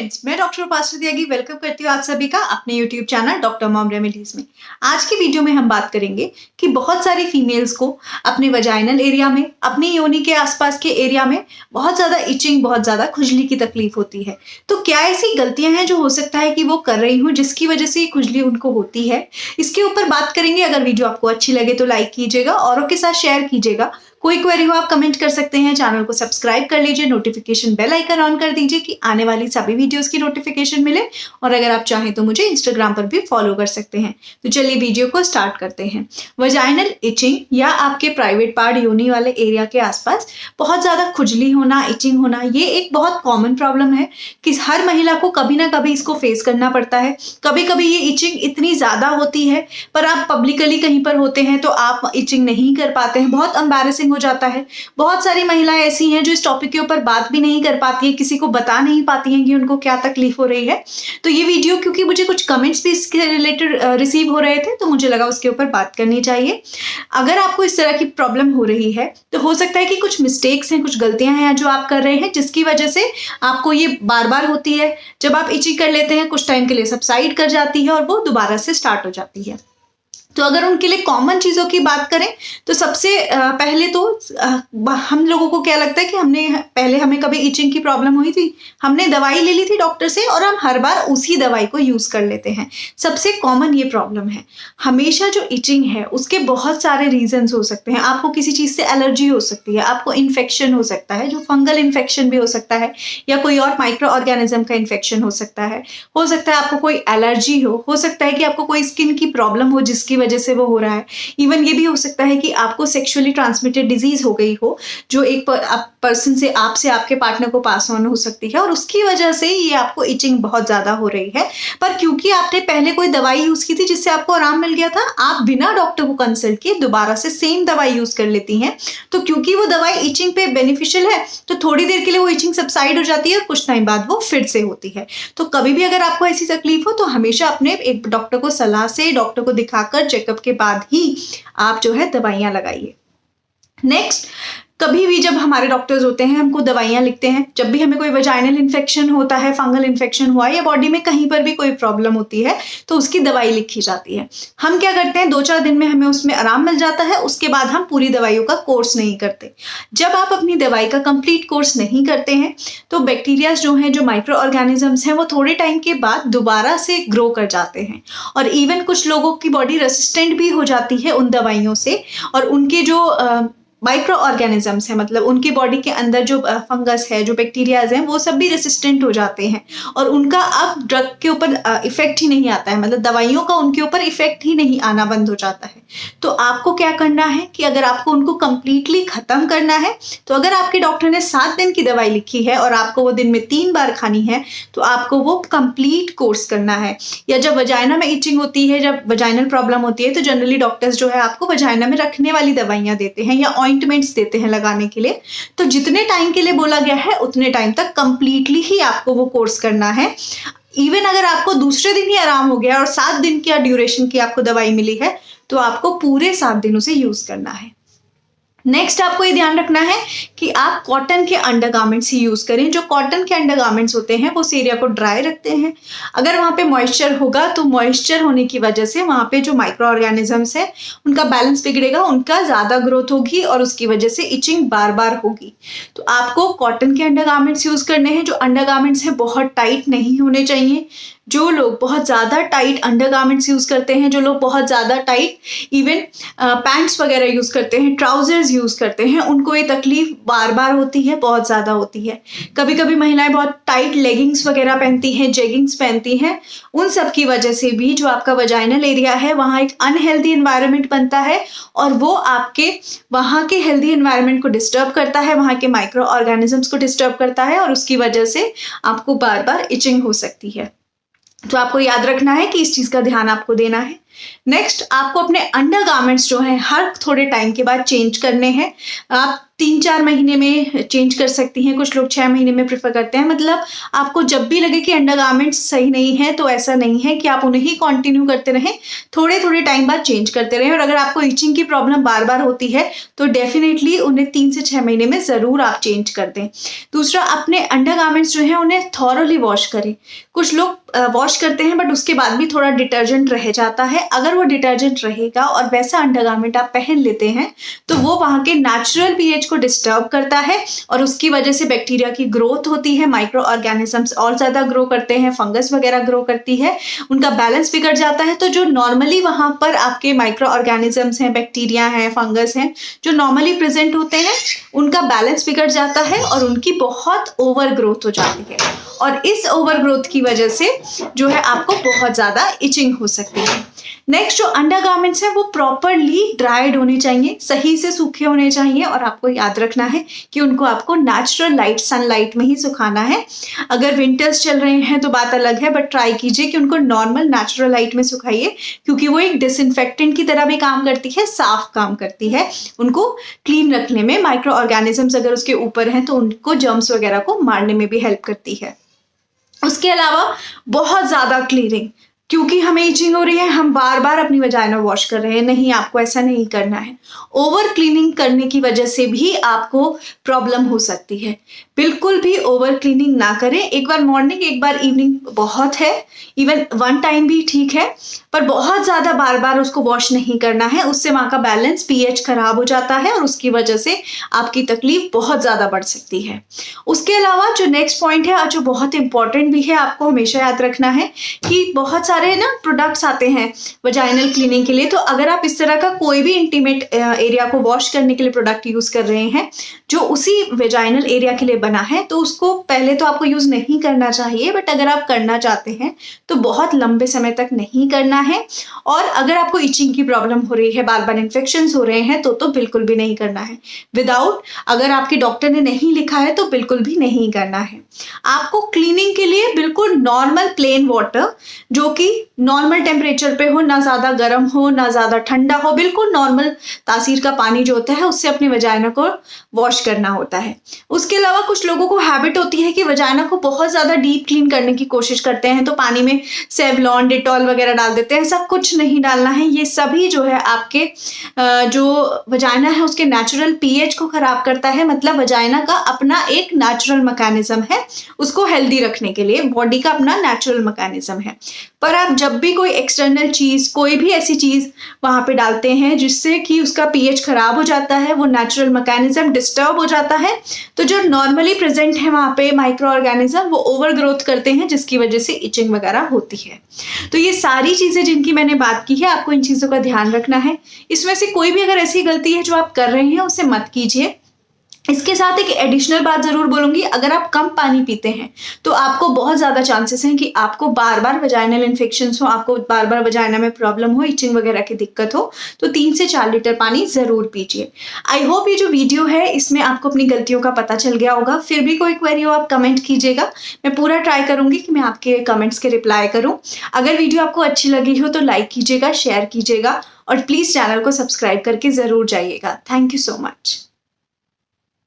Friends, मैं doctor उपासना त्यागी welcome करती हूँ आप सभी का अपने YouTube channel doctor mom remedies में। आज की वीडियो में हम बात करेंगे कि बहुत सारी फीमेल्स को अपने वजाइनल एरिया में, अपनी योनि के आसपास के एरिया में बहुत ज़्यादा इचिंग, बहुत ज़्यादा खुजली की तकलीफ होती है। तो क्या ऐसी गलतियां हैं जो हो सकता है कि वो कर रही हूँ जिसकी वजह से खुजली उनको होती है, इसके ऊपर बात करेंगे। अगर वीडियो आपको अच्छी लगे तो लाइक कीजिएगा, औरों के साथ शेयर कीजिएगा। कोई क्वेरी हो आप कमेंट कर सकते हैं। चैनल को सब्सक्राइब कर लीजिए, नोटिफिकेशन बेल आइकन ऑन कर दीजिए कि आने वाली सभी वीडियोस की नोटिफिकेशन मिले। और अगर आप चाहें तो मुझे इंस्टाग्राम पर भी फॉलो कर सकते हैं। तो चलिए वीडियो को स्टार्ट करते हैं। वजाइनल इचिंग या आपके प्राइवेट पार्ट, योनि वाले एरिया के आसपास बहुत ज्यादा खुजली होना, इचिंग होना, ये एक बहुत कॉमन प्रॉब्लम है कि हर महिला को कभी ना कभी इसको फेस करना पड़ता है। कभी कभी ये इचिंग इतनी ज्यादा होती है पर आप पब्लिकली कहीं पर होते हैं तो आप इचिंग नहीं कर पाते हैं, बहुत एम्बैरेसिंग हो जाता है। बहुत सारी महिलाएं ऐसी हैं जो इस टॉपिक के ऊपर बात भी नहीं कर पाती है, किसी को बता नहीं पाती हैं कि उनको क्या तकलीफ हो रही है। तो ये वीडियो, क्योंकि मुझे कुछ कमेंट्स भी इसके रिलेटेड रिसीव हो रहे थे, तो मुझे लगा उसके ऊपर बात करनी चाहिए। अगर आपको इस तरह की प्रॉब्लम हो रही है तो हो सकता है कि कुछ मिस्टेक्स हैं, कुछ गलतियां हैं जो आप कर रहे हैं, जिसकी वजह से आपको ये बार बार होती है। जब आप इचिंग कर लेते हैं, कुछ टाइम के लिए सबसाइड कर जाती है और वो दोबारा से स्टार्ट हो जाती है। तो अगर उनके लिए कॉमन चीज़ों की बात करें तो सबसे पहले तो हम लोगों को क्या लगता है कि हमें कभी इचिंग की प्रॉब्लम हुई थी, हमने दवाई ले ली थी डॉक्टर से और हम हर बार उसी दवाई को यूज़ कर लेते हैं। सबसे कॉमन ये प्रॉब्लम है। हमेशा जो इचिंग है उसके बहुत सारे रीजंस हो सकते हैं। आपको किसी चीज़ से एलर्जी हो सकती है, आपको इन्फेक्शन हो सकता है, जो फंगल इन्फेक्शन भी हो सकता है, या कोई और माइक्रो ऑर्गेनिज्म का इन्फेक्शन हो सकता है आपको कोई एलर्जी हो सकता है कि आपको कोई स्किन की प्रॉब्लम हो जिसकी वजह से वो हो रहा है। इवन ये भी हो सकता है कि आपको सेक्सुअली ट्रांसमिटेड डिजीज हो गई हो, जो एक पर्सन से आपके पार्टनर को पास ऑन हो सकती है और उसकी वजह से ये आपको इचिंग बहुत ज्यादा हो रही है। पर क्योंकि आपने पहले कोई दवाई यूज की थी जिससे आपको आराम मिल गया था, आप बिना डॉक्टर को कंसल्ट किए दोबारा से सेम दवाई यूज कर लेती हैं। तो क्योंकि वो दवाई इचिंग पे बेनिफिशियल है तो थोड़ी देर के लिए वो इचिंग सबसाइड हो जाती है और कुछ टाइम बाद वो फिर से होती है। तो कभी भी अगर आपको ऐसी तकलीफ हो तो हमेशा अपने एक डॉक्टर को सलाह से, डॉक्टर को दिखाकर चेकअप के बाद ही आप जो है दवाइयां लगाइए। नेक्स्ट, कभी भी जब हमारे डॉक्टर्स होते हैं हमको दवाइयां लिखते हैं, जब भी हमें कोई वजाइनल इन्फेक्शन होता है, फंगल इन्फेक्शन हुआ है या बॉडी में कहीं पर भी कोई प्रॉब्लम होती है तो उसकी दवाई लिखी जाती है। हम क्या करते हैं, 2-4 दिन में हमें उसमें आराम मिल जाता है, उसके बाद हम पूरी दवाइयों का कोर्स नहीं करते। जब आप अपनी दवाई का कंप्लीट कोर्स नहीं करते हैं तो बैक्टीरिया जो हैं, जो माइक्रो ऑर्गेनिजम्स हैं, वो थोड़े टाइम के बाद दोबारा से ग्रो कर जाते हैं और इवन कुछ लोगों की बॉडी रेसिस्टेंट भी हो जाती है उन दवाइयों से। और उनके जो माइक्रो ऑर्गेनिजम्स है, मतलब उनकी बॉडी के अंदर जो फंगस है, जो बैक्टीरियाज हैं, वो सब भी रेसिस्टेंट हो जाते हैं और उनका अब ड्रग के ऊपर इफेक्ट ही नहीं आता है, मतलब दवाइयों का उनके ऊपर इफेक्ट ही नहीं आना बंद हो जाता है। तो आपको क्या करना है कि अगर आपको उनको कंप्लीटली खत्म करना है तो अगर आपके डॉक्टर ने 7 दिन की दवाई लिखी है और आपको वो दिन में 3 बार खानी है तो आपको वो कंप्लीट कोर्स करना है। या जब वजाइना में इचिंग होती है, जब वजाइनल प्रॉब्लम होती है, तो जनरली डॉक्टर्स जो है आपको वजाइना में रखने वाली दवाइयां देते हैं या ऑइंटमेंट्स देते हैं लगाने के लिए। तो जितने टाइम के लिए बोला गया है उतने टाइम तक कंप्लीटली ही आपको वो कोर्स करना है। इवन अगर आपको दूसरे दिन ही आराम हो गया और 7 दिन की ड्यूरेशन की आपको दवाई मिली है तो आपको पूरे 7 दिन उसे यूज करना है। नेक्स्ट, आपको ये ध्यान रखना है कि आप कॉटन के अंडरगारमेंट्स ही यूज करें। जो कॉटन के अंडरगारमेंट्स होते हैं वो उस एरिया को ड्राई रखते हैं। अगर वहां पे मॉइस्चर होगा तो मॉइस्चर होने की वजह से वहां पे जो माइक्रो ऑर्गेनिजम्स है उनका बैलेंस बिगड़ेगा, उनका ज्यादा ग्रोथ होगी और उसकी वजह से इचिंग बार बार होगी। तो आपको कॉटन के अंडरगारमेंट्स यूज करने हैं। जो अंडरगारमेंट्स हैं बहुत टाइट नहीं होने चाहिए। जो लोग बहुत ज़्यादा टाइट अंडरगारमेंट्स यूज़ करते हैं, जो लोग बहुत ज़्यादा टाइट इवन पैंट्स वगैरह यूज़ करते हैं, ट्राउजर्स यूज़ करते हैं, उनको ये तकलीफ बार बार होती है, बहुत ज़्यादा होती है। कभी कभी महिलाएं बहुत टाइट लेगिंग्स वगैरह पहनती हैं, जेगिंग्स पहनती हैं। उन सब की वजह से भी जो आपका वजाइनल एरिया है वहाँ एक अनहेल्दी एनवायरनमेंट बनता है और वो आपके वहाँ के हेल्दी एनवायरनमेंट को डिस्टर्ब करता है, वहाँ के माइक्रो ऑर्गेनिजम्स को डिस्टर्ब करता है और उसकी वजह से आपको बार बार इचिंग हो सकती है। तो आपको याद रखना है कि इस चीज का ध्यान आपको देना है। नेक्स्ट आपको अपने अंडरगारमेंट्स जो हैं हर थोड़े टाइम के बाद चेंज करने हैं। आप 3-4 महीने में चेंज कर सकती हैं, कुछ लोग 6 महीने में प्रेफर करते हैं। मतलब आपको जब भी लगे कि अंडरगारमेंट्स सही नहीं है तो ऐसा नहीं है कि आप उन्हें ही कंटिन्यू करते रहें, थोड़े थोड़े टाइम बाद चेंज करते रहें। और अगर आपको इचिंग की प्रॉब्लम बार बार होती है तो डेफिनेटली उन्हें 3 से 6 महीने में ज़रूर आप चेंज कर दें। दूसरा, अपने अंडरगारमेंट्स जो हैं उन्हें थॉरोली वॉश करें। कुछ लोग वॉश करते हैं बट उसके बाद भी थोड़ा डिटर्जेंट रह जाता है। अगर वो डिटर्जेंट रहेगा और वैसा अंडरगारमेंट आप पहन लेते हैं तो वो वहाँ के नेचुरल पीएच को डिस्टर्ब करता है और उसकी वजह से बैक्टीरिया की ग्रोथ होती है, माइक्रो ऑर्गेनिजम्स और ज़्यादा ग्रो करते हैं, फंगस वगैरह ग्रो करती है, उनका बैलेंस बिगड़ जाता है। तो जो नॉर्मली वहाँ पर आपके माइक्रो ऑर्गेनिजम्स हैं, बैक्टीरिया हैं, फंगस हैं, जो नॉर्मली प्रेजेंट होते हैं, उनका बैलेंस बिगड़ जाता है और उनकी बहुत ओवर ग्रोथ हो जाती है। और इस ओवर ग्रोथ की वजह से जो है आपको बहुत ज़्यादा इचिंग हो सकती है। नेक्स्ट, जो अंडरगारमेंट्स हैं वो प्रॉपरली ड्राइड होने चाहिए, सही से सूखे होने चाहिए। और आपको याद रखना है कि उनको आपको नेचुरल लाइट, सनलाइट में ही सुखाना है। अगर विंटर्स चल रहे हैं तो बात अलग है, बट ट्राई कीजिए कि उनको नॉर्मल नेचुरल लाइट में सुखाइए, क्योंकि वो एक डिसइंफेक्टेंट की तरह भी काम करती है, साफ काम करती है, उनको क्लीन रखने में। माइक्रो ऑर्गेनिजम्स अगर उसके ऊपर हैं तो उनको जर्म्स वगैरह को मारने में भी हेल्प करती है। उसके अलावा बहुत ज़्यादा क्लीनिंग, क्योंकि हमें इचिंग हो रही है, हम बार बार अपनी वजाइना वॉश कर रहे हैं, नहीं, आपको ऐसा नहीं करना है। ओवर क्लीनिंग करने की वजह से भी आपको प्रॉब्लम हो सकती है। बिल्कुल भी ओवर क्लीनिंग ना करें। एक बार मॉर्निंग, एक बार इवनिंग बहुत है, इवन 1 टाइम भी ठीक है, पर बहुत ज़्यादा बार बार उसको वॉश नहीं करना है। उससे वहाँ का बैलेंस, पीएच खराब हो जाता है और उसकी वजह से आपकी तकलीफ बहुत ज़्यादा बढ़ सकती है। उसके अलावा जो नेक्स्ट पॉइंट है और जो बहुत इंपॉर्टेंट भी है, आपको हमेशा याद रखना है कि बहुत सारे ना प्रोडक्ट्स आते हैं वजाइनल क्लीनिंग के लिए। तो अगर आप इस तरह का कोई भी इंटीमेट एरिया को वॉश करने के लिए प्रोडक्ट यूज़ कर रहे हैं जो उसी वजाइनल एरिया के लिए बना है, तो उसको पहले तो आपको यूज़ नहीं करना चाहिए, बट अगर आप करना चाहते हैं तो बहुत लंबे समय तक नहीं करना है। और अगर आपको इचिंग की प्रॉब्लम हो रही है, बार बार इन्फेक्शंस हो रहे हैं, तो बिल्कुल भी नहीं करना है। विदाउट, अगर आपके डॉक्टर ने नहीं लिखा है तो बिल्कुल भी नहीं करना है। आपको क्लीनिंग के लिए बिल्कुल नॉर्मल प्लेन वाटर, जो कि नॉर्मल टेम्परेचर पे हो, ना ज़्यादा गर्म हो ना ज़्यादा ठंडा हो, बिल्कुल नॉर्मल तासीर का पानी जो होता है उससे अपनी वजाइना को वॉश करना होता है। उसके अलावा कुछ लोगों को हैबिट होती है कि वजाइना को बहुत ज़्यादा डीप क्लीन करने की कोशिश करते हैं, तो पानी में सेवलॉन, डेटॉल वगैरह डाल देते हैं। ऐसा कुछ नहीं डालना है। ये सभी जो है आपके जो वजाइना है उसके नेचुरल पीएच को खराब करता है। मतलब वजाइना का अपना एक नेचुरल मैकेनिज्म है, उसको हेल्दी रखने के लिए बॉडी का अपना नेचुरल मैकेनिज्म है। पर आप जब भी कोई एक्सटर्नल चीज़, कोई भी ऐसी चीज़ वहाँ पे डालते हैं जिससे कि उसका पीएच खराब हो जाता है, वो नेचुरल मैकेनिज्म डिस्टर्ब हो जाता है, तो जो नॉर्मली प्रेजेंट है वहाँ पे माइक्रो ऑर्गेनिज्म, वो ओवर ग्रोथ करते हैं, जिसकी वजह से इचिंग वगैरह होती है। तो ये सारी चीज़ें जिनकी मैंने बात की है, आपको इन चीज़ों का ध्यान रखना है। इसमें से कोई भी अगर ऐसी गलती है जो आप कर रहे हैं उसे मत कीजिए। इसके साथ एक एडिशनल बात ज़रूर बोलूँगी, अगर आप कम पानी पीते हैं तो आपको बहुत ज़्यादा चांसेस हैं कि आपको बार बार वजाइनल इन्फेक्शंस हो, आपको बार बार वजाइना में प्रॉब्लम हो, इचिंग वगैरह की दिक्कत हो। तो 3 से 4 लीटर पानी ज़रूर पीजिए। आई होप ये जो वीडियो है इसमें आपको अपनी गलतियों का पता चल गया होगा। फिर भी कोई क्वेरी हो आप कमेंट कीजिएगा, मैं पूरा ट्राई करूँगी कि मैं आपके कमेंट्स के रिप्लाई करूँ। अगर वीडियो आपको अच्छी लगी हो तो लाइक कीजिएगा, शेयर कीजिएगा और प्लीज़ चैनल को सब्सक्राइब करके ज़रूर जाइएगा। Thank you so much.